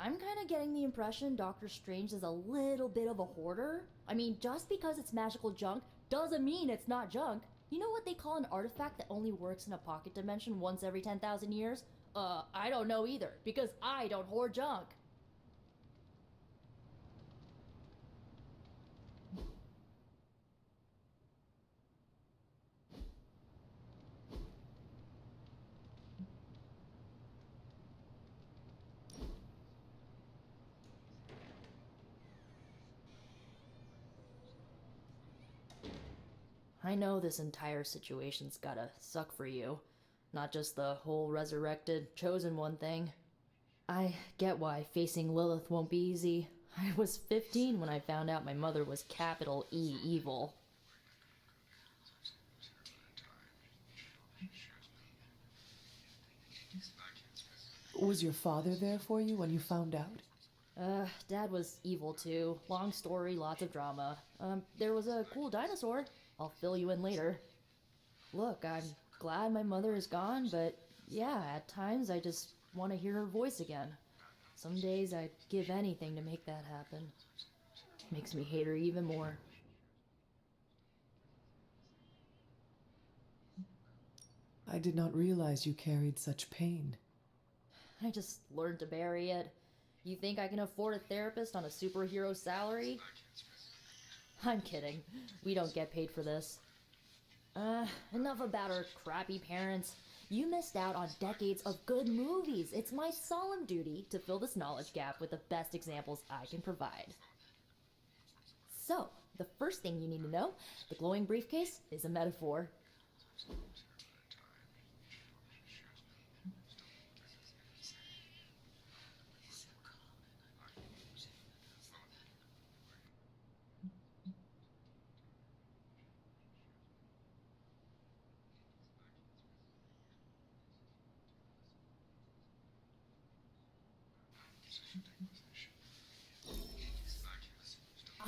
I'm kind of getting the impression Doctor Strange is a little bit of a hoarder. I mean, just because it's magical junk doesn't mean it's not junk. You know what they call an artifact that only works in a pocket dimension once every 10,000 years? I don't know either, because I don't hoard junk. I know this entire situation's gotta suck for you. Not just the whole resurrected, chosen one thing. I get why facing Lilith won't be easy. I was 15 when I found out my mother was capital E evil. Was your father there for you when you found out? Dad was evil too. Long story, lots of drama. There was a cool dinosaur. I'll fill you in later. Look, I'm glad my mother is gone, but yeah, at times I just want to hear her voice again. Some days I'd give anything to make that happen. Makes me hate her even more. I did not realize you carried such pain. I just learned to bury it. You think I can afford a therapist on a superhero salary? I'm kidding. We don't get paid for this. Enough about our crappy parents. You missed out on decades of good movies. It's my solemn duty to fill this knowledge gap with the best examples I can provide. So, the first thing you need to know, the glowing briefcase is a metaphor.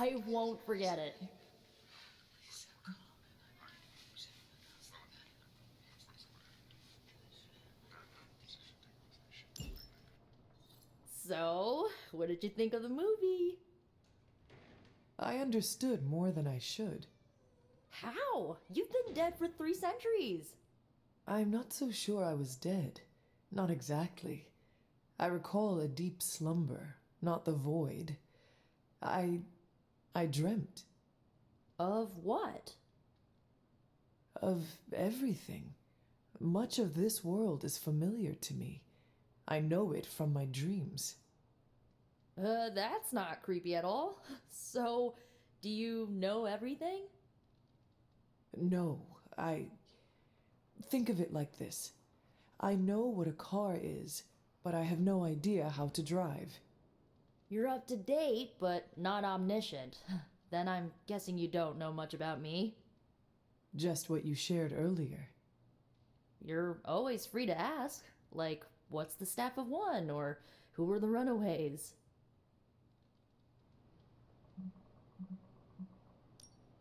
I won't forget it. So, what did you think of the movie? I understood more than I should. How? You've been dead for 3 centuries. I'm not so sure I was dead. Not exactly. I recall a deep slumber, not the void. I dreamt. Of what? Of everything. Much of this world is familiar to me. I know it from my dreams. That's not creepy at all. So, do you know everything? No, Think of it like this. I know what a car is, but I have no idea how to drive. You're up to date, but not omniscient. Then I'm guessing you don't know much about me. Just what you shared earlier. You're always free to ask. Like, what's the staff of one? Or who were the runaways?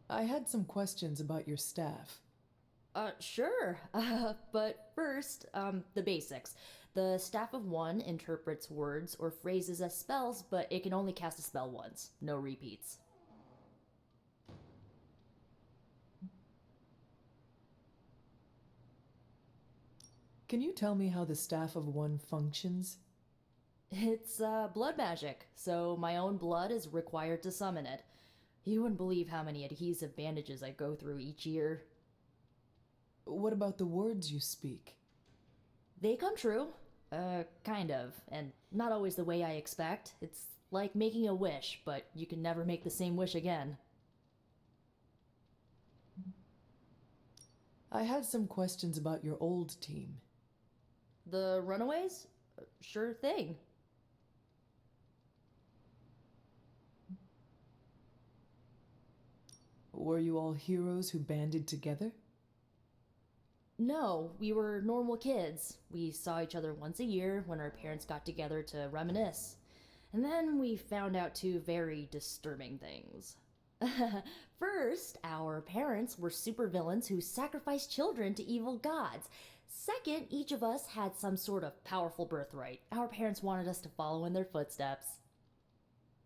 I had some questions about your staff. Sure. But first, the basics. The staff of one interprets words or phrases as spells, but it can only cast a spell once. No repeats. Can you tell me how the staff of one functions? It's, blood magic, so my own blood is required to summon it. You wouldn't believe how many adhesive bandages I go through each year. What about the words you speak? They come true. Kind of. And not always the way I expect. It's like making a wish, but you can never make the same wish again. I had some questions about your old team. The runaways? Sure thing. Were you all heroes who banded together? No, we were normal kids. We saw each other once a year when our parents got together to reminisce. And then we found out 2 very disturbing things. First, our parents were supervillains who sacrificed children to evil gods. Second, each of us had some sort of powerful birthright. Our parents wanted us to follow in their footsteps.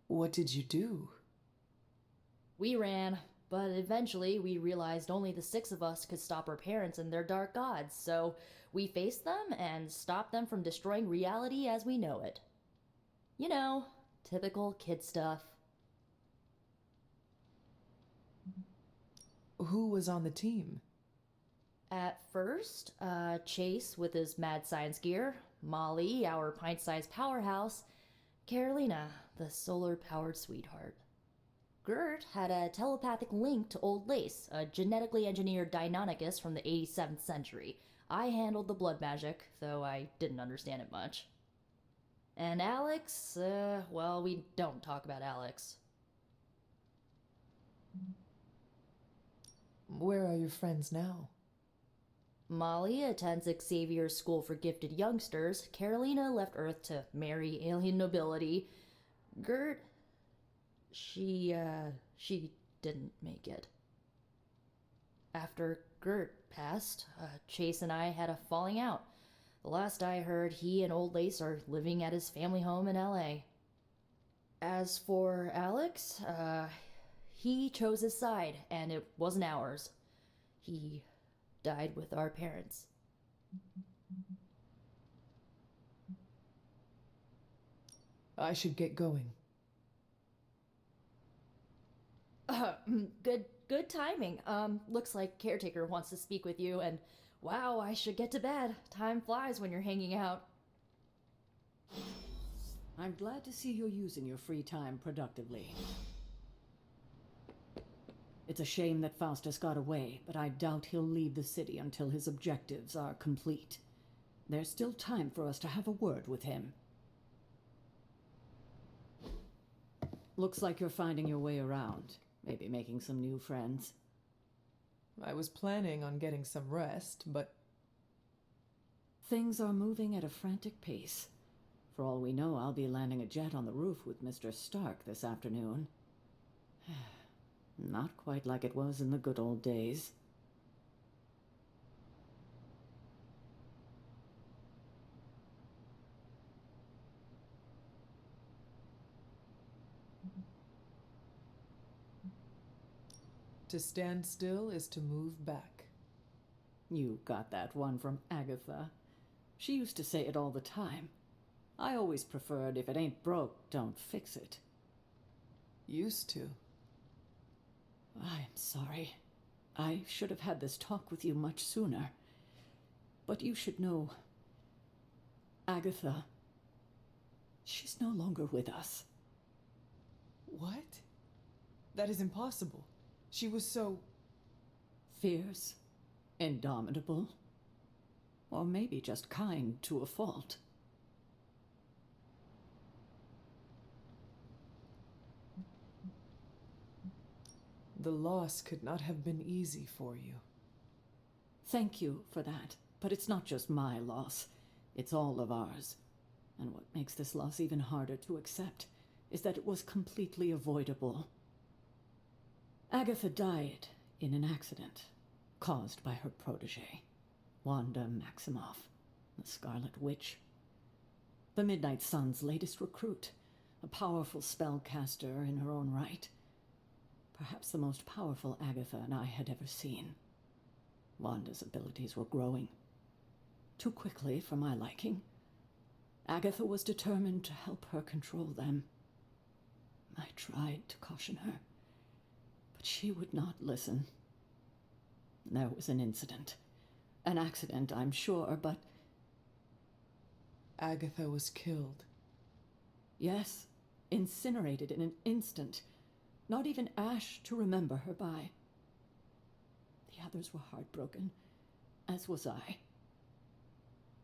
What did you do? We ran, but eventually we realized only the six of us could stop our parents and their dark gods, so we faced them and stopped them from destroying reality as we know it. You know, typical kid stuff. Who was on the team? At first, Chase with his mad science gear, Molly, our pint-sized powerhouse, Carolina, the solar-powered sweetheart. Gert had a telepathic link to Old Lace, a genetically engineered Deinonychus from the 87th century. I handled the blood magic, though I didn't understand it much. And Alex, well, we don't talk about Alex. Where are your friends now? Molly attends Xavier's School for Gifted Youngsters. Carolina left Earth to marry alien nobility. Gert, she didn't make it. After Gert passed, Chase and I had a falling out. The last I heard, he and Old Lace are living at his family home in LA. As for Alex, he chose his side, and it wasn't ours. He died with our parents. I should get going. Good timing. Looks like Caretaker wants to speak with you, and wow, I should get to bed. Time flies when you're hanging out. I'm glad to see you're using your free time productively. It's a shame that Faustus got away, but I doubt he'll leave the city until his objectives are complete. There's still time for us to have a word with him. Looks like you're finding your way around. Maybe making some new friends. I was planning on getting some rest, but... Things are moving at a frantic pace. For all we know, I'll be landing a jet on the roof with Mr. Stark this afternoon. Not quite like it was in the good old days. To stand still is to move back. You got that one from Agatha. She used to say it all the time. I always preferred, if it ain't broke, don't fix it. Used to. I'm sorry. I should have had this talk with you much sooner. But you should know... Agatha... she's no longer with us. What? That is impossible. She was so... Fierce, indomitable, or maybe just kind to a fault. The loss could not have been easy for you. Thank you for that, but it's not just my loss. It's all of ours. And what makes this loss even harder to accept is that it was completely avoidable. Agatha died in an accident caused by her protege, Wanda Maximoff, the Scarlet Witch. The Midnight Sun's latest recruit, a powerful spellcaster in her own right. Perhaps the most powerful Agatha and I had ever seen. Wanda's abilities were growing. Too quickly for my liking. Agatha was determined to help her control them. I tried to caution her, but she would not listen. There was an incident. An accident, I'm sure, but... Agatha was killed. Yes, incinerated in an instant. Not even ash to remember her by. The others were heartbroken, as was I.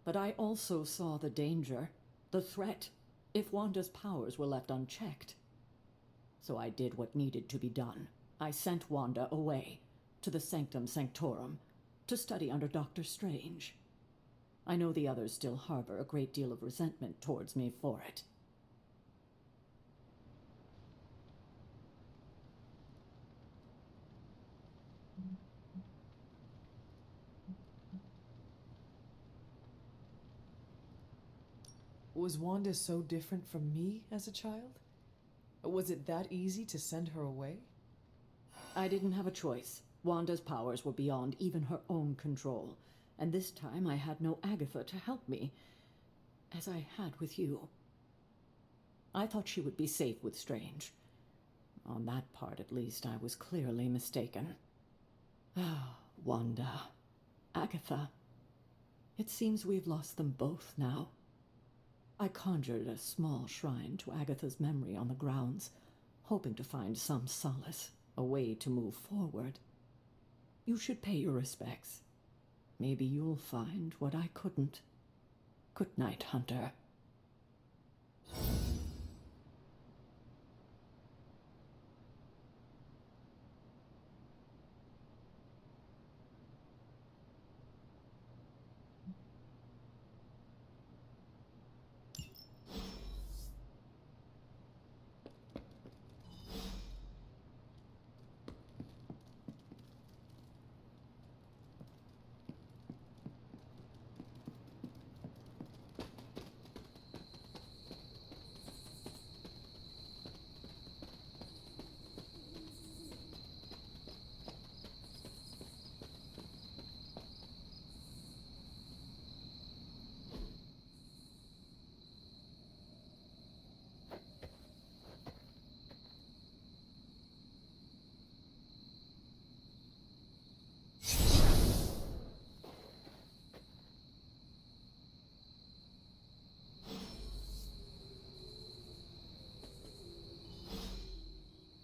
But I also saw the danger, the threat, if Wanda's powers were left unchecked. So I did what needed to be done. I sent Wanda away, to the Sanctum Sanctorum, to study under Doctor Strange. I know the others still harbor a great deal of resentment towards me for it. Was Wanda so different from me as a child? Was it that easy to send her away? I didn't have a choice. Wanda's powers were beyond even her own control, and this time I had no Agatha to help me, as I had with you. I thought she would be safe with Strange. On that part, at least, I was clearly mistaken. Ah, Wanda. Agatha. It seems we've lost them both now. I conjured a small shrine to Agatha's memory on the grounds, hoping to find some solace, a way to move forward. You should pay your respects. Maybe you'll find what I couldn't. Good night, Hunter.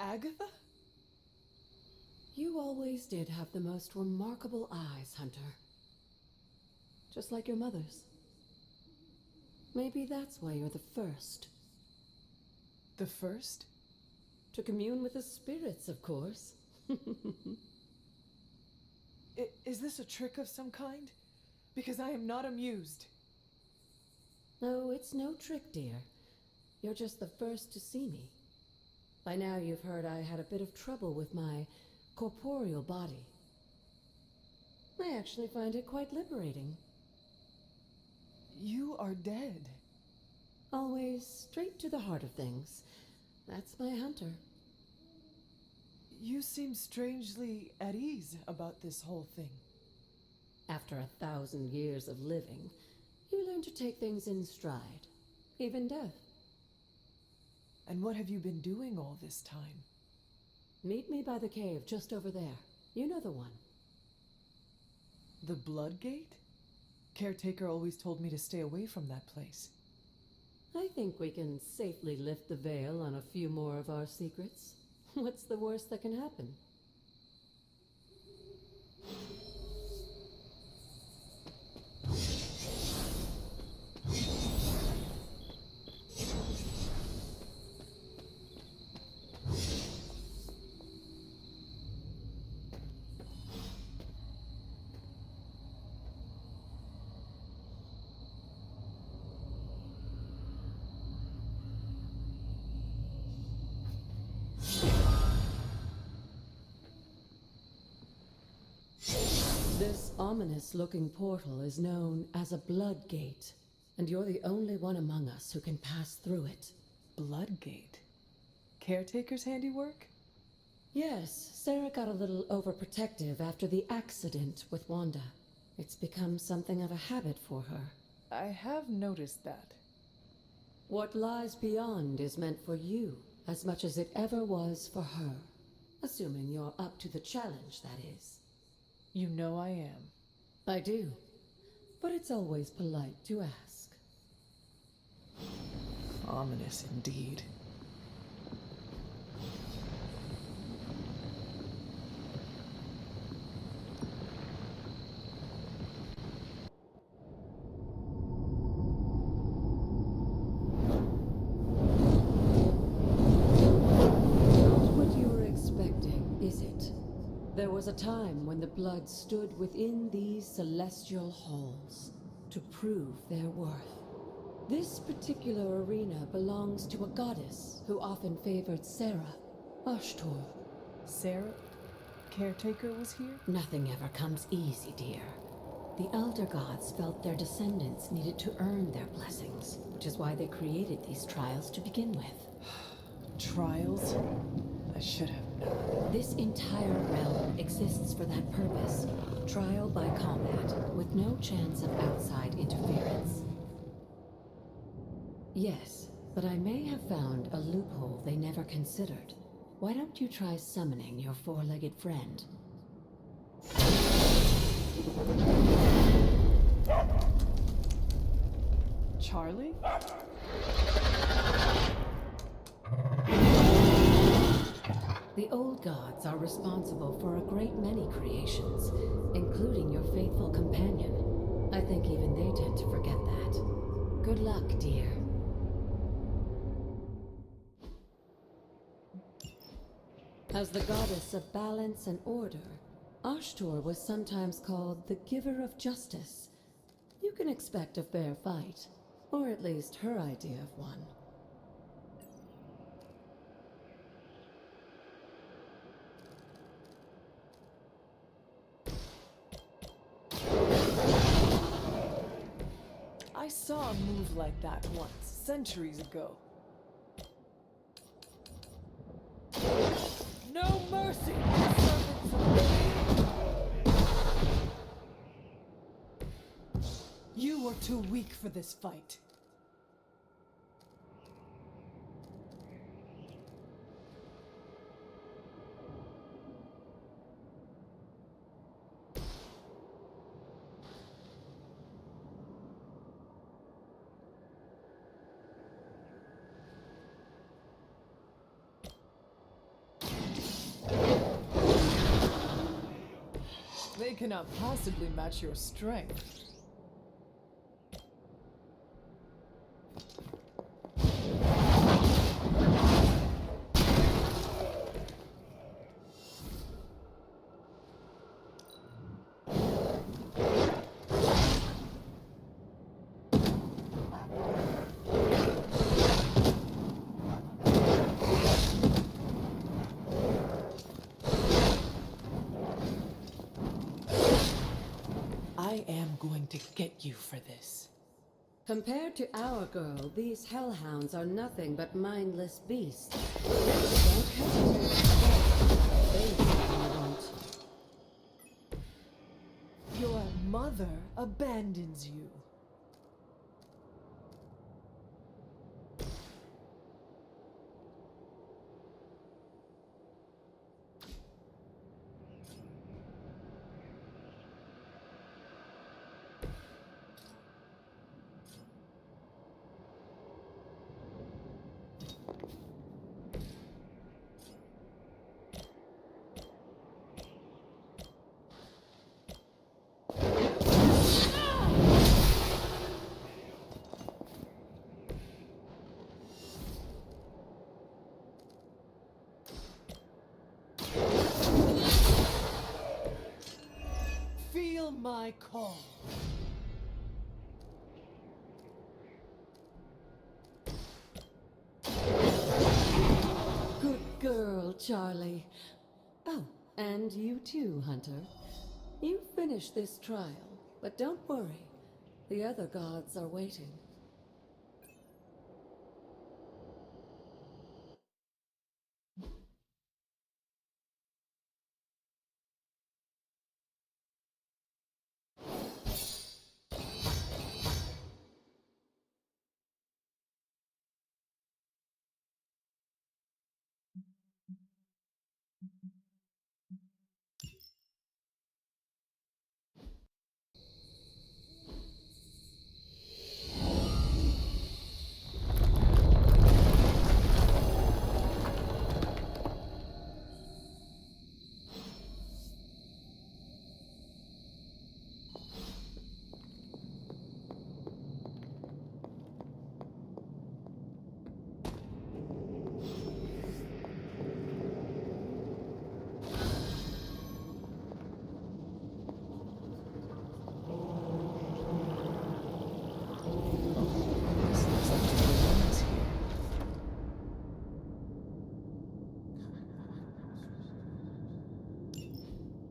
Agatha? You always did have the most remarkable eyes, Hunter. Just like your mother's. Maybe that's why you're the first. The first? To commune with the spirits, of course. Is this a trick of some kind? Because I am not amused. No, it's no trick, dear. You're just the first to see me. By now you've heard I had a bit of trouble with my corporeal body. I actually find it quite liberating. You are dead. Always straight to the heart of things. That's my Hunter. You seem strangely at ease about this whole thing. After 1,000 years of living, you learn to take things in stride, even death. And what have you been doing all this time? Meet me by the cave just over there. You know the one. The Blood Gate? Caretaker always told me to stay away from that place. I think we can safely lift the veil on a few more of our secrets. What's the worst that can happen? This ominous-looking portal is known as a blood gate, and you're the only one among us who can pass through it. Blood Gate? Caretaker's handiwork? Yes, Sarah got a little overprotective after the accident with Wanda. It's become something of a habit for her. I have noticed that. What lies beyond is meant for you as much as it ever was for her. Assuming you're up to the challenge, that is. You know I am. I do. But it's always polite to ask. Ominous indeed. Not what you were expecting, is it? There was a time when the blood stood within these celestial halls to prove their worth. This particular arena belongs to a goddess who often favored Sarah, Ashtor. Sarah? Caretaker was here? Nothing ever comes easy, dear. The Elder Gods felt their descendants needed to earn their blessings, which is why they created these trials to begin with. Trials? I should have known. This entire realm exists for that purpose. Trial by combat, with no chance of outside interference. Yes, but I may have found a loophole they never considered. Why don't you try summoning your four-legged friend? Charlie? The old gods are responsible for a great many creations, including your faithful companion. I think even they tend to forget that. Good luck, dear. As the goddess of balance and order, Ashtor was sometimes called the giver of justice. You can expect a fair fight, or at least her idea of one. I saw a move like that once, centuries ago. No mercy, servants of pain! You are too weak for this fight. They cannot possibly match your strength. I am going to get you for this. Compared to our girl, these hellhounds are nothing but mindless beasts. Don't hesitate to fight. They certainly won't. Your mother abandons you. Feel my call. Good girl, Charlie. Oh, and you too, Hunter. You finished this trial, but don't worry. The other gods are waiting.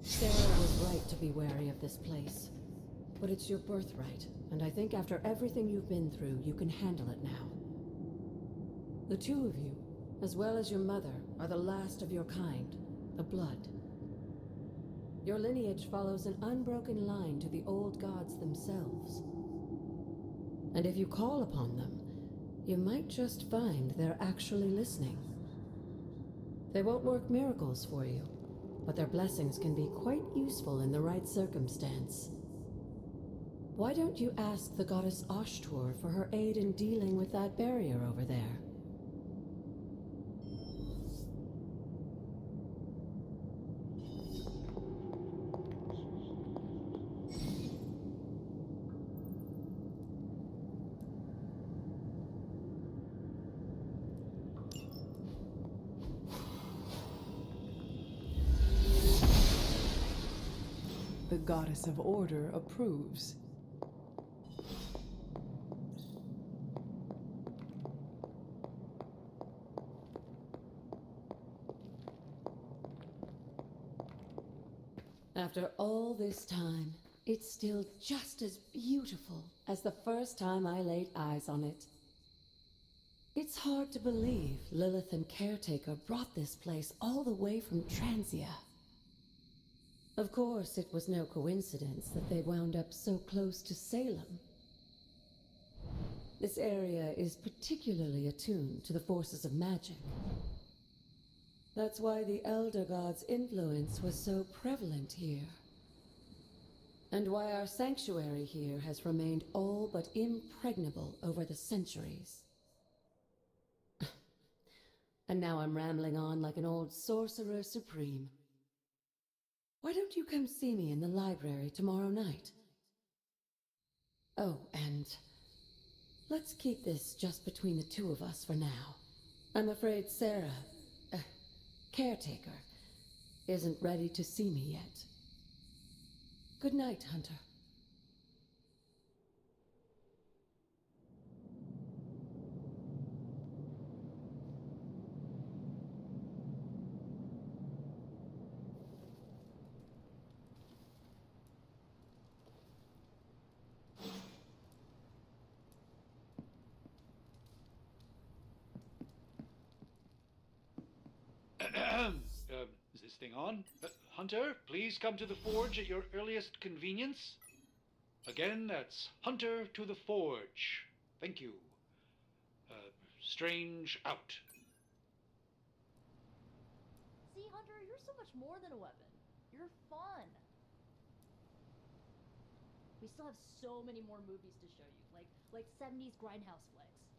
Sarah was right to be wary of this place. But it's your birthright, and I think after everything you've been through, you can handle it now. The two of you, as well as your mother, are the last of your kind, the Blood. Your lineage follows an unbroken line to the old gods themselves. And if you call upon them, you might just find they're actually listening. They won't work miracles for you, but their blessings can be quite useful in the right circumstance. Why don't you ask the goddess Ashtur for her aid in dealing with that barrier over there? The goddess of order approves. After all this time, it's still just as beautiful as the first time I laid eyes on it. It's hard to believe Lilith and Caretaker brought this place all the way from Transia. Of course, it was no coincidence that they wound up so close to Salem. This area is particularly attuned to the forces of magic. That's why the Elder God's influence was so prevalent here. And why our sanctuary here has remained all but impregnable over the centuries. And now I'm rambling on like an old sorcerer supreme. Why don't you come see me in the library tomorrow night? Oh, and let's keep this just between the two of us for now. I'm afraid Sarah, Caretaker, isn't ready to see me yet. Good night, Hunter. Is this thing on? Hunter, please come to the forge at your earliest convenience. Again, that's Hunter to the forge. Thank you. Strange out. See, Hunter, you're so much more than a weapon. You're fun. We still have so many more movies to show you, like 70s grindhouse flicks.